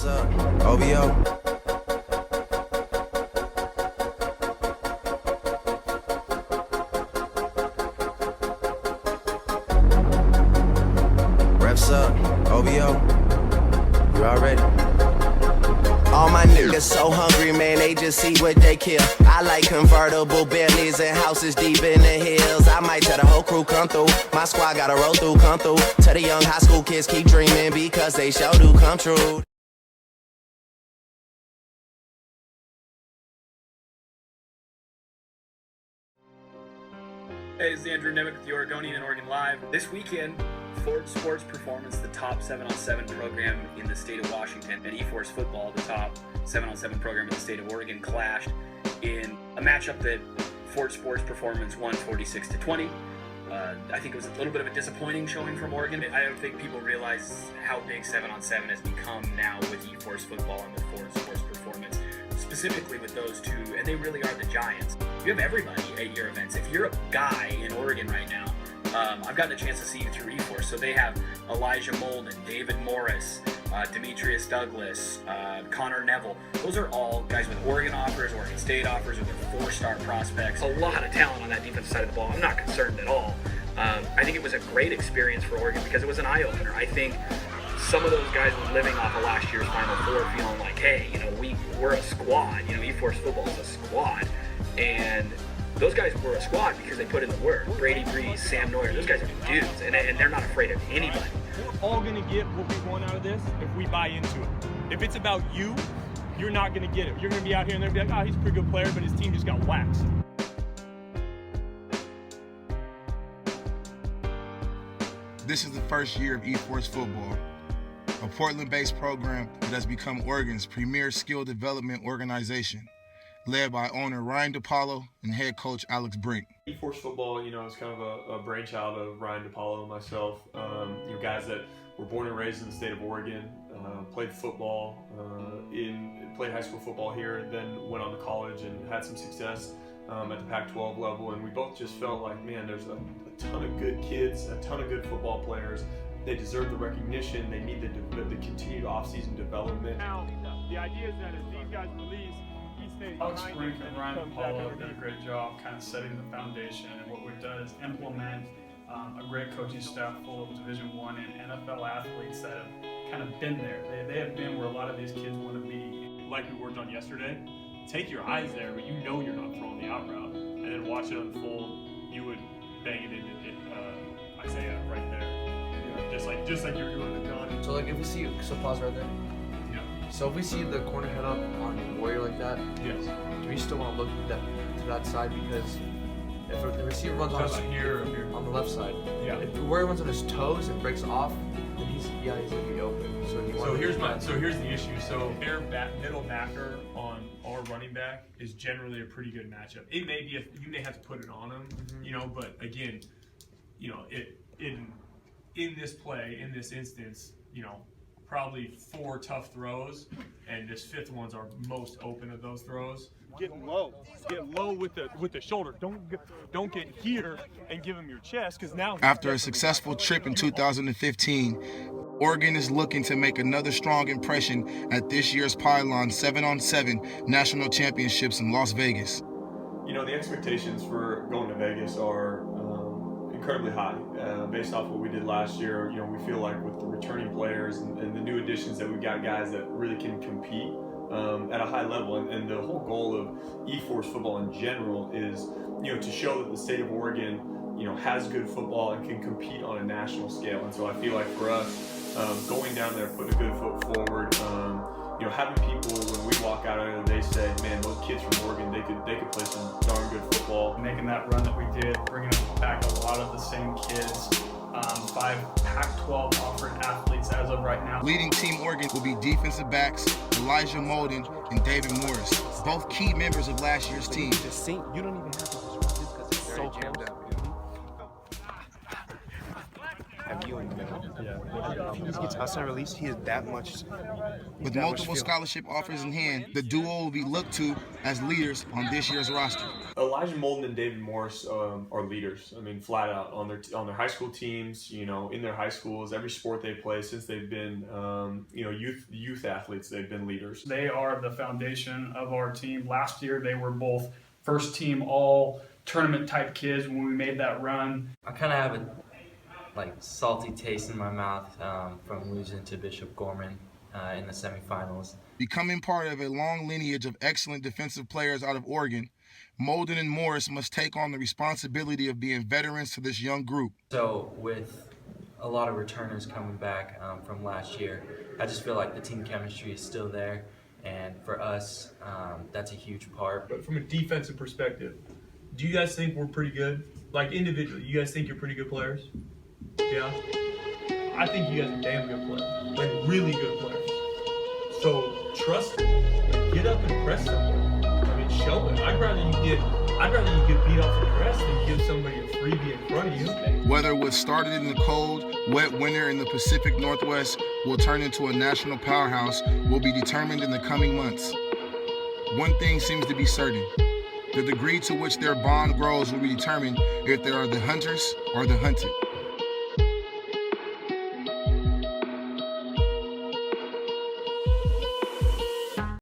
Reps up, OVO. Reps up, OVO. You already? All my niggas so hungry, man, they just see what they kill. I like convertible Bentleys and houses deep in the hills. I might tell the whole crew come through. My squad gotta roll through, come through. Tell the young high school kids keep dreaming because they sure do come true. Hey, it's Andrew Nemec with the Oregonian and Oregon Live. This weekend, Ford Sports Performance, the top 7-on-7 program in the state of Washington, and EForce Football, the top 7-on-7 program in the state of Oregon, clashed in a matchup that Ford Sports Performance won 46-20. I think it was a little bit of a disappointing showing from Oregon. I don't think people realize how big 7-on-7 has become now with EForce Football and with Ford Sports Performance, specifically with those two, and they really are the giants. You have everybody at your events. If you're a guy in Oregon right now, I've gotten a chance to see you through EForce. So they have Elijah Molden, David Morris, Demetrius Douglas, Connor Neville. Those are all guys with Oregon offers, Oregon State offers, with 4-star prospects. A lot of talent on that defensive side of the ball. I'm not concerned at all. I think it was a great experience for Oregon because it was an eye-opener. I think some of those guys were living off of last year's Final Four, feeling like, hey, we're a squad. EForce Football is a squad. And those guys were a squad because they put in the work. Brady Breeze, Sam Neuer, those guys are dudes, and they're not afraid of anybody. We're all going to get what we want out of this if we buy into it. If it's about you, you're not going to get it. You're going to be out here and they're going to be like, oh, he's a pretty good player, but his team just got waxed. This is the first year of EForce Football, a Portland-based program that has become Oregon's premier skill development organization, led by owner Ryan DePaulo and head coach Alex Brink. EForce Football, is kind of a brainchild of Ryan DePaulo and myself. Guys that were born and raised in the state of Oregon, played football, played high school football here, then went on to college and had some success at the Pac-12 level. And we both just felt like, man, there's a ton of good kids, a ton of good football players. They deserve the recognition. They need the continued off-season development. Now, the idea is that as these guys release, Alex Brink and Ryan DePaulo have done a great job kind of setting the foundation, and what we've done is implement a great coaching staff full of Division I and NFL athletes that have kind of been there. They have been where a lot of these kids want to be. like we worked on yesterday, take your eyes there, but you know you're not throwing the out route, and then watch it unfold. You would bang it into Isaiah right there, just like you're doing the gun. So if we see, pause right there. Yeah. So if we see the corner head up on Warrior like that, Yes. do we still want to look to that side? Because if the receiver runs on here, on the left side, yeah. if the Warrior runs on his toes and breaks off, then he's gonna be open. So here's the issue. So their middle backer on our running back is generally a pretty good matchup. It may be you may have to put it on him, but again, in this play, in this instance, probably 4 tough throws, and this 5th one's our most open of those throws. Get low with the shoulder. Don't get here and give him your chest, because now. After a successful trip in 2015, Oregon is looking to make another strong impression at this year's Pylon 7-on-7 National Championships in Las Vegas. The expectations for going to Vegas are incredibly high. Based off what we did last year, we feel like with the returning players and the new additions that we've got guys that really can compete at a high level. And the whole goal of EForce Football in general is, to show that the state of Oregon, has good football and can compete on a national scale. And so I feel like for us, going down there, putting a good foot forward, having people when we walk out of there, they say, man, those kids from Oregon, they could play some darn good football. Making that run that we did, bringing back a lot of the same kids, 5 Pac-12 offered athletes as of right now. Leading Team Oregon will be defensive backs Elijah Molden and David Morris, both key members of last year's team. You don't even have to disrupt this because it's so jammed up. Have you feeling in there. If he just gets outside release, he is that much. With multiple scholarship offers in hand, the duo will be looked to as leaders on this year's roster. Elijah Molden and David Morris are leaders. I mean, flat out on their high school teams. You know, in their high schools, every sport they play since they've been youth athletes, they've been leaders. They are the foundation of our team. Last year, they were both first team all tournament type kids when we made that run. I kind of have a salty taste in my mouth from losing to Bishop Gorman in the semifinals. Becoming part of a long lineage of excellent defensive players out of Oregon, Molden and Morris must take on the responsibility of being veterans to this young group. So with a lot of returners coming back from last year, I just feel like the team chemistry is still there, and for us, that's a huge part. But from a defensive perspective, do you guys think we're pretty good? Like individually, you guys think you're pretty good players? Yeah? I think you guys are damn good players. Like really good players. So trust it. Like, get up and press somebody. I mean, show it. I'd rather you get beat off the press than give somebody a freebie in front of you. Whether what's started in the cold, wet winter in the Pacific Northwest will turn into a national powerhouse will be determined in the coming months. One thing seems to be certain. The degree to which their bond grows will be determined if they are the hunters or the hunted.